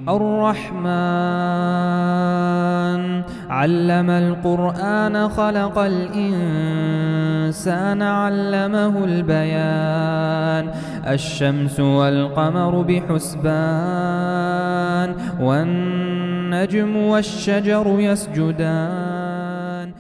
الرحمن علم القرآن خلق الإنسان علمه البيان الشمس والقمر بحسبان والنجم والشجر يسجدان.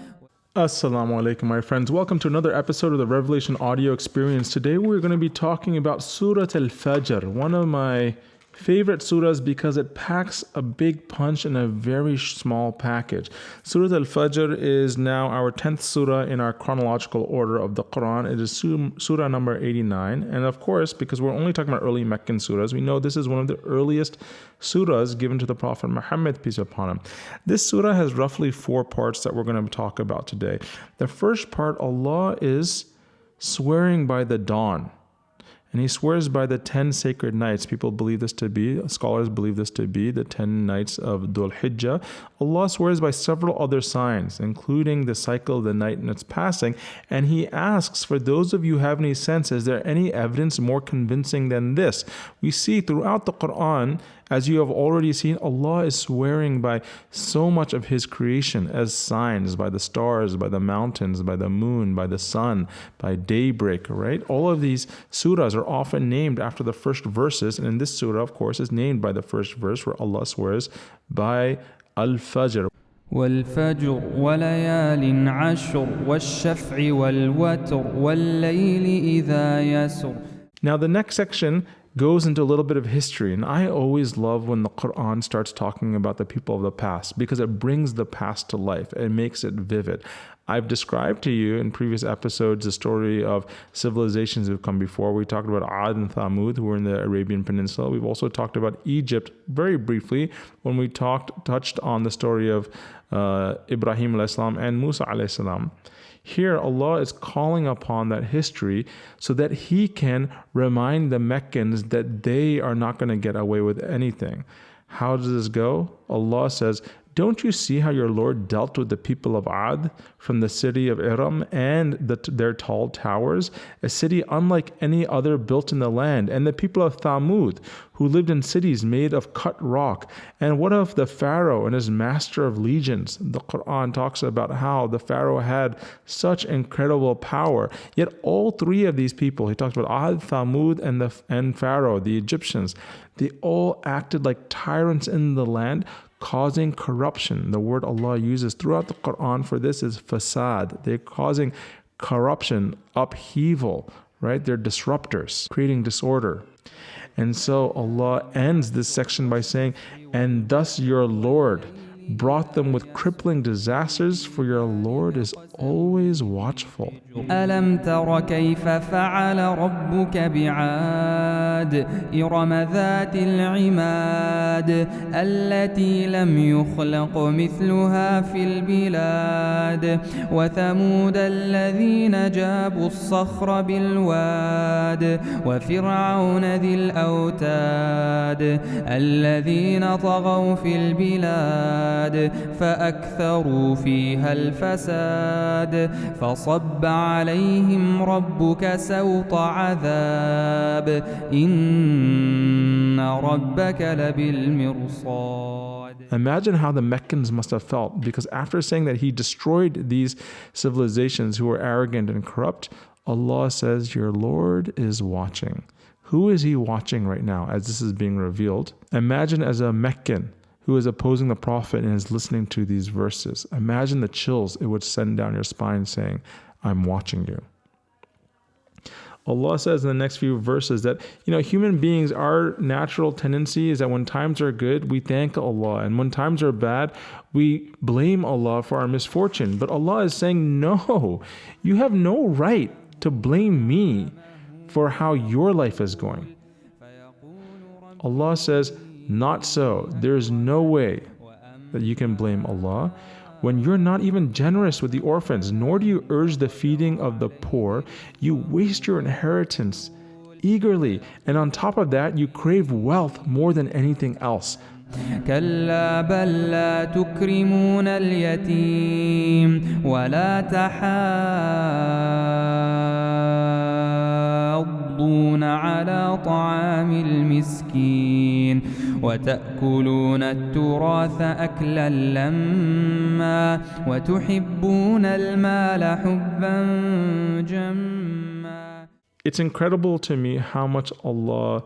Assalamu alaikum, my friends. Welcome to another episode of the Revelation Audio Experience. Today we're going to be talking about Surah Al-Fajr, one of my favorite surahs because it packs a big punch in a very small package. Surah Al-Fajr is now our 10th surah in our chronological order of the Qur'an. It is surah number 89. And of course, because we're only talking about early Meccan surahs, we know this is one of the earliest surahs given to the Prophet Muhammad, peace be upon him. This surah has roughly 4 parts that we're going to talk about today. The first part, Allah is swearing by the dawn. And he swears by the 10 sacred nights. People believe this to be, scholars believe this to be the 10 nights of Dhul Hijjah. Allah swears by several other signs, including the cycle of the night and its passing. And he asks, for those of you who have any sense, is there any evidence more convincing than this? We see throughout the Qur'an, as you have already seen, Allah is swearing by so much of His creation as signs, by the stars, by the mountains, by the moon, by the sun, by daybreak, right? All of these surahs are often named after the first verses, and in this surah, of course, is named by the first verse where Allah swears by Al-Fajr. والفجر وليال عشر والشفع والوتر والليل إذا يسر. Now the next section goes into a little bit of history, and I always love when the Qur'an starts talking about the people of the past because it brings the past to life and makes it vivid. I've described to you in previous episodes the story of civilizations that have come before. We talked about Ad and Thamud, who were in the Arabian Peninsula. We've also talked about Egypt very briefly when we touched on the story of Ibrahim alayhi salam and Musa alayhi salam. Here, Allah is calling upon that history so that He can remind the Meccans that they are not going to get away with anything. How does this go? Allah says, don't you see how your Lord dealt with the people of Ad from the city of Iram and their tall towers, a city unlike any other built in the land, and the people of Thamud, who lived in cities made of cut rock? And what of the Pharaoh and his master of legions? The Qur'an talks about how the Pharaoh had such incredible power. Yet all 3 of these people, he talks about Ad, Thamud, and Pharaoh, the Egyptians, they all acted like tyrants in the land, causing corruption. The word Allah uses throughout the Qur'an for this is fasad. They're causing corruption, upheaval, right? They're disruptors, creating disorder. And so Allah ends this section by saying, and thus your Lord brought them with crippling disasters, for your Lord is always watchful. ألم تر كيف فعل ربك بعاد إرم ذات العماد التي لم يخلق مثلها في البلاد وثمود الذين جابوا الصخر بالواد وفرعون ذي الأوتاد الذين طغوا في البلاد فأكثروا فيها الفساد فصب عليهم ربك سوط عذاب إن ربك لبالمرصاد. Imagine how the Meccans must have felt, because after saying that He destroyed these civilizations who were arrogant and corrupt, Allah says, your Lord is watching. Who is He watching right now as this is being revealed? Imagine as a Meccan who is opposing the Prophet and is listening to these verses. Imagine the chills it would send down your spine saying, I'm watching you. Allah says in the next few verses that, human beings, our natural tendency is that when times are good, we thank Allah. And when times are bad, we blame Allah for our misfortune. But Allah is saying, no, you have no right to blame me for how your life is going. Allah says, not so. There is no way that you can blame Allah when you're not even generous with the orphans, nor do you urge the feeding of the poor. You waste your inheritance eagerly, and on top of that, you crave wealth more than anything else. كلا بل لا تكرمون اليتيم ولا تحاضون على طعام المسكين وتأكلون التراث أكلا لما وتحبون المال حبا جما. It's incredible to me how much Allah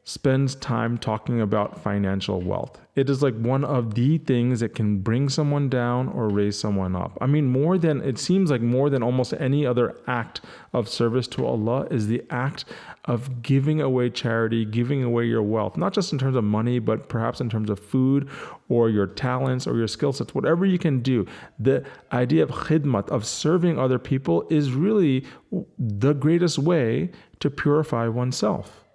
spends time talking about financial wealth. It is like one of the things that can bring someone down or raise someone up. I mean, it seems like more than almost any other act of service to Allah is the act of giving away charity, giving away your wealth, not just in terms of money, but perhaps in terms of food or your talents or your skill sets, whatever you can do. The idea of khidmat, of serving other people, is really the greatest way to purify oneself.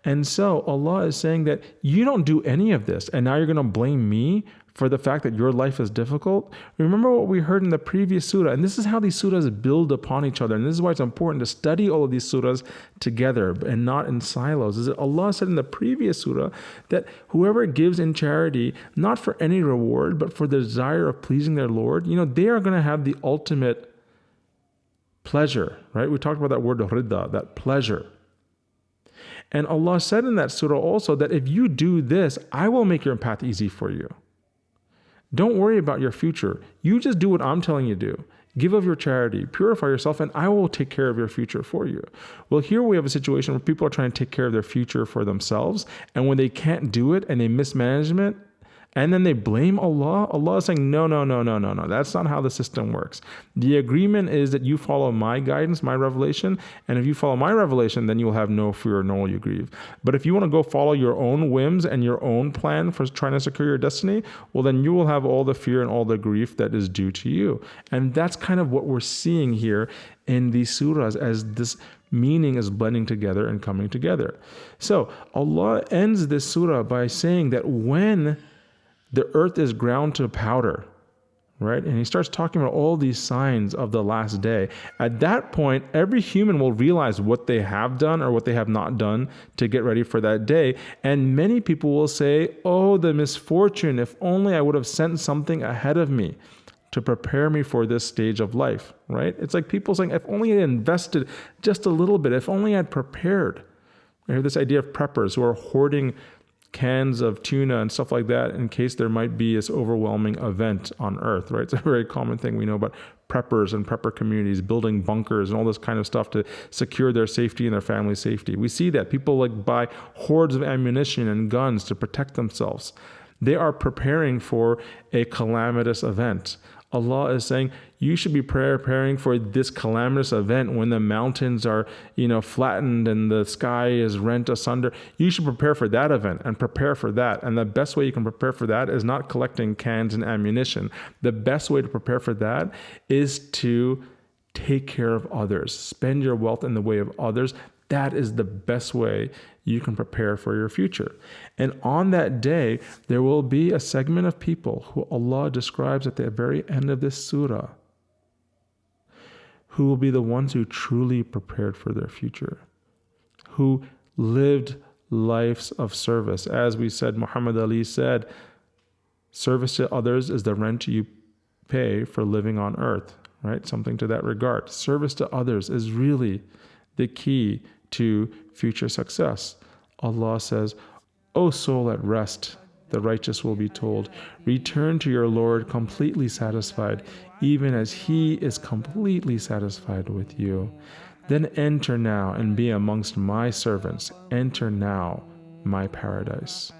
And so Allah is saying that you don't do any of this, and now you're going to blame me for the fact that your life is difficult. Remember what we heard in the previous surah, and this is how these surahs build upon each other, and this is why it's important to study all of these surahs together and not in silos. Is that Allah said in the previous surah that whoever gives in charity, not for any reward, but for the desire of pleasing their Lord, they are going to have the ultimate pleasure, right? We talked about that word ridda, that pleasure. And Allah said in that surah also that if you do this, I will make your path easy for you. Don't worry about your future. You just do what I'm telling you to do. Give of your charity, purify yourself, and I will take care of your future for you. Well, here we have a situation where people are trying to take care of their future for themselves, and when they can't do it and they mismanagement, and then they blame Allah. Allah is saying, no. That's not how the system works. The agreement is that you follow my guidance, my revelation. And if you follow my revelation, then you will have no fear, nor will you grieve. But if you want to go follow your own whims and your own plan for trying to secure your destiny, well, then you will have all the fear and all the grief that is due to you. And that's kind of what we're seeing here in these surahs as this meaning is blending together and coming together. So Allah ends this surah by saying that when the earth is ground to powder, right? And he starts talking about all these signs of the last day. At that point, every human will realize what they have done or what they have not done to get ready for that day. And many people will say, oh, the misfortune, if only I would have sent something ahead of me to prepare me for this stage of life, right? It's like people saying, if only I invested just a little bit, if only I'd prepared. I hear this idea of preppers who are hoarding cans of tuna and stuff like that in case there might be this overwhelming event on earth, right? It's a very common thing we know about preppers and prepper communities, building bunkers and all this kind of stuff to secure their safety and their family's safety. We see that people buy hordes of ammunition and guns to protect themselves. They are preparing for a calamitous event. Allah is saying you should be preparing for this calamitous event when the mountains are, flattened and the sky is rent asunder. You should prepare for that event and prepare for that. And the best way you can prepare for that is not collecting cans and ammunition. The best way to prepare for that is to take care of others. Spend your wealth in the way of others. That is the best way you can prepare for your future. And on that day, there will be a segment of people who Allah describes at the very end of this surah, who will be the ones who truly prepared for their future, who lived lives of service. As we said, Muhammad Ali said, service to others is the rent you pay for living on earth, right? Something to that regard. Service to others is really the key to future success. Allah says, O soul at rest, the righteous will be told, return to your Lord completely satisfied, even as He is completely satisfied with you. Then enter now and be amongst my servants. Enter now my paradise.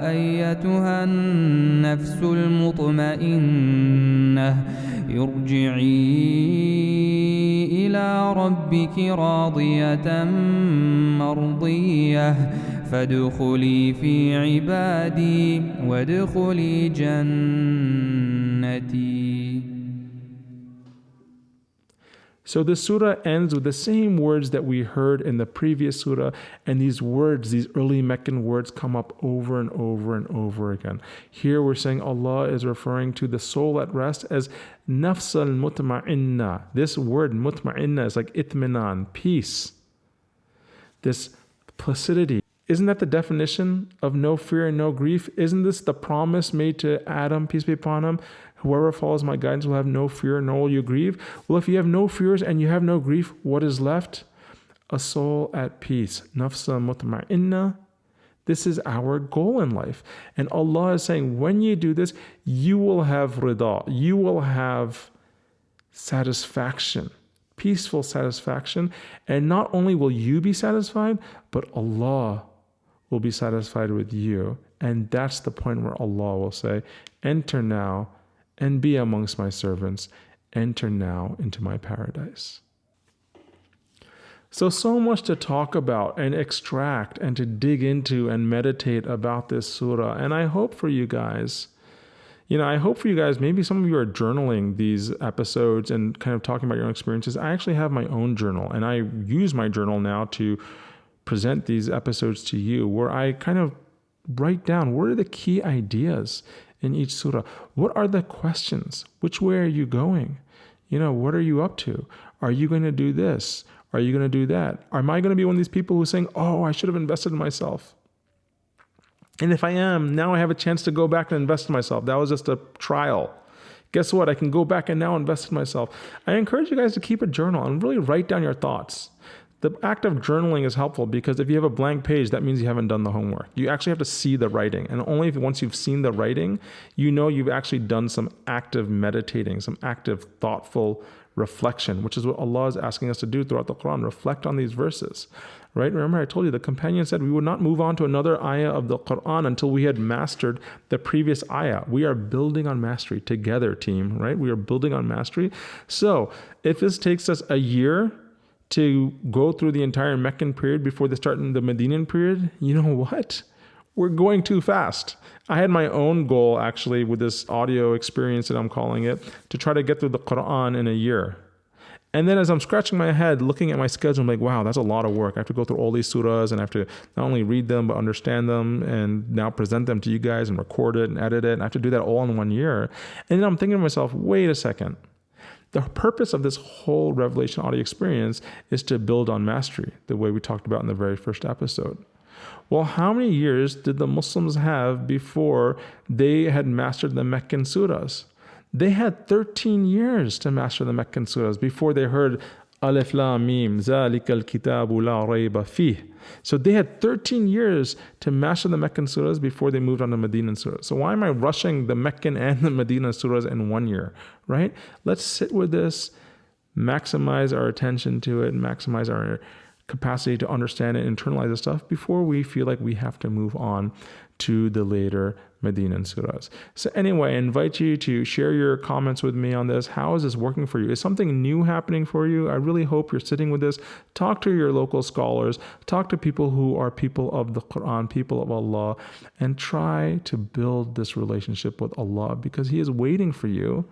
أيتها النفس المطمئنة ارجعي إلى ربك راضية مرضية فادخلي في عبادي وادخلي جنتي. So the surah ends with the same words that we heard in the previous surah, and these words, these early Meccan words, come up over and over and over again. Here we're saying Allah is referring to the soul at rest as nafs al-mutma'inna. This word mutma'inna is like itminan, peace, this placidity. Isn't that the definition of no fear and no grief? Isn't this the promise made to Adam, peace be upon him? Whoever follows my guidance will have no fear, nor will you grieve. Well, if you have no fears and you have no grief, what is left? a soul at peace, nafsa mutma'inna. This is our goal in life. And Allah is saying, when you do this, you will have rida, you will have satisfaction, peaceful satisfaction. And not only will you be satisfied, but Allah will be satisfied with you. And that's the point where Allah will say, enter now and be amongst my servants. Enter now into my paradise. So much to talk about and extract and to dig into and meditate about this surah. And I hope for you guys, maybe some of you are journaling these episodes and kind of talking about your own experiences. I actually have my own journal, and I use my journal now to present these episodes to you, where I kind of write down what are the key ideas in each surah. What are the questions? Which way are you going? What are you up to? Are you going to do this? Are you going to do that? Am I going to be one of these people who's saying, oh, I should have invested in myself? And if I am, now I have a chance to go back and invest in myself. That was just a trial. Guess what? I can go back and now invest in myself. I encourage you guys to keep a journal and really write down your thoughts. The act of journaling is helpful because if you have a blank page, that means you haven't done the homework. You actually have to see the writing. And only once you've seen the writing, you've actually done some active meditating, some active thoughtful reflection, which is what Allah is asking us to do throughout the Quran. Reflect on these verses, right? Remember, I told you the companion said we would not move on to another ayah of the Quran until we had mastered the previous ayah. We are building on mastery together, team, right? We are building on mastery. So if this takes us a year to go through the entire Meccan period before they start in the Medinan period, you know what? We're going too fast. I had my own goal actually with this audio experience that I'm calling it, to try to get through the Quran in a year. And then as I'm scratching my head, looking at my schedule, I'm like, wow, that's a lot of work. I have to go through all these surahs and I have to not only read them, but understand them and now present them to you guys and record it and edit it. And I have to do that all in 1 year. And then I'm thinking to myself, wait a second. The purpose of this whole Revelation audio experience is to build on mastery, the way we talked about in the very first episode. Well, how many years did the Muslims have before they had mastered the Meccan surahs? They had 13 years to master the Meccan surahs before they heard Alif Lam Mim, Zalikal Kitabu La Rayba Fih. So they had 13 years to master the Meccan surahs before they moved on to Medinan surahs. So why am I rushing the Meccan and the Medinan surahs in 1 year, right? Let's sit with this, maximize our attention to it, maximize our capacity to understand and internalize the stuff before we feel like we have to move on to the later Medinan surahs. So anyway, I invite you to share your comments with me on this. How is this working for you? Is something new happening for you? I really hope you're sitting with this. Talk to your local scholars. Talk to people who are people of the Quran, people of Allah, and try to build this relationship with Allah because He is waiting for you.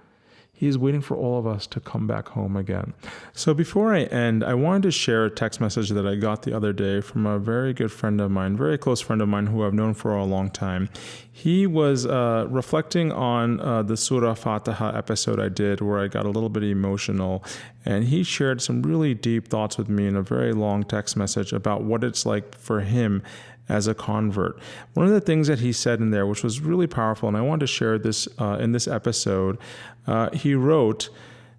He is waiting for all of us to come back home again. So before I end, I wanted to share a text message that I got the other day from a very good friend of mine, very close friend of mine who I've known for a long time. He was reflecting on the Surah Fatiha episode I did where I got a little bit emotional, and he shared some really deep thoughts with me in a very long text message about what it's like for him as a convert. One of the things that he said in there, which was really powerful, and I wanted to share this in this episode, he wrote,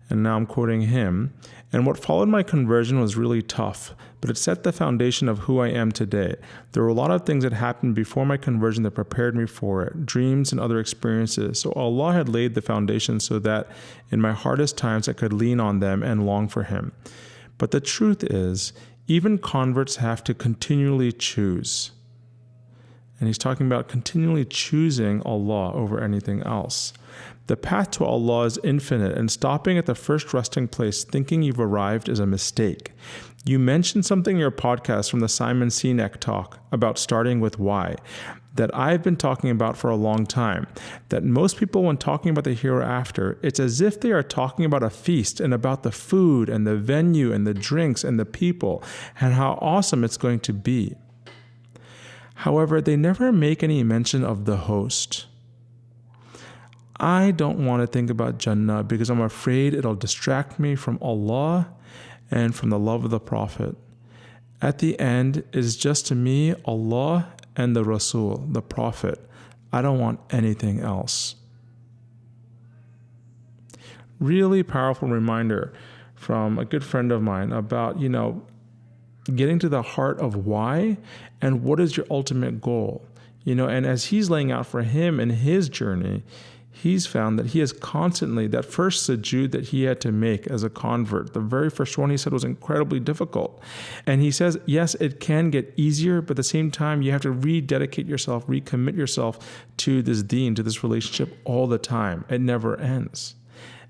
and now I'm quoting him, "And what followed my conversion was really tough, but it set the foundation of who I am today. There were a lot of things that happened before my conversion that prepared me for it, dreams and other experiences. So Allah had laid the foundation so that in my hardest times I could lean on them and long for Him. But the truth is, even converts have to continually choose." And he's talking about continually choosing Allah over anything else. "The path to Allah is infinite, and stopping at the first resting place thinking you've arrived is a mistake. You mentioned something in your podcast from the Simon Sinek talk about starting with why that I've been talking about for a long time, that most people when talking about the hereafter, it's as if they are talking about a feast and about the food and the venue and the drinks and the people and how awesome it's going to be. However, they never make any mention of the host. I don't want to think about Jannah because I'm afraid it'll distract me from Allah and from the love of the Prophet. At the end, it's just to me, Allah and the Rasul, the Prophet. I don't want anything else." Really powerful reminder from a good friend of mine about, getting to the heart of why and what is your ultimate goal. And as he's laying out for him in his journey, he's found that he has constantly, that first sujood that he had to make as a convert, the very first one he said was incredibly difficult. And he says, yes, it can get easier, but at the same time, you have to rededicate yourself, recommit yourself to this deen, to this relationship all the time. It never ends.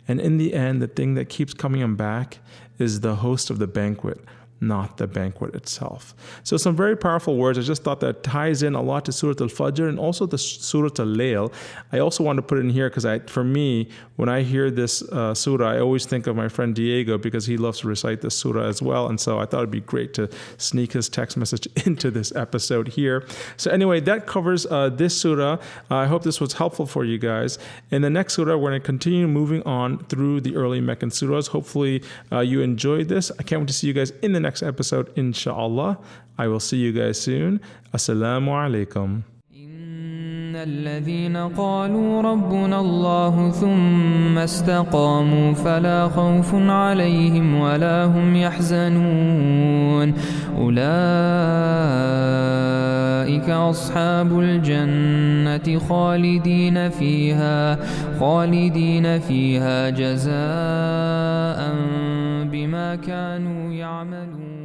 And in the end, the thing that keeps coming him back is the host of the banquet, not the banquet itself. So some very powerful words. I just thought that ties in a lot to Surah Al-Fajr and also the Surah Al-Layl. I also want to put it in here because for me, when I hear this surah, I always think of my friend Diego because he loves to recite this surah as well. And so I thought it'd be great to sneak his text message into this episode here. So anyway, that covers this surah. I hope this was helpful for you guys. In the next surah, we're going to continue moving on through the early Meccan surahs. Hopefully you enjoyed this. I can't wait to see you guys in the next episode, Insha'Allah. I will see you guys soon. Assalamu alaikum. الذين قالوا ربنا الله ثم استقاموا فلا خوف عليهم ولا هم يحزنون أولئك أصحاب الجنة خالدين فيها جزاء بما كانوا يعملون.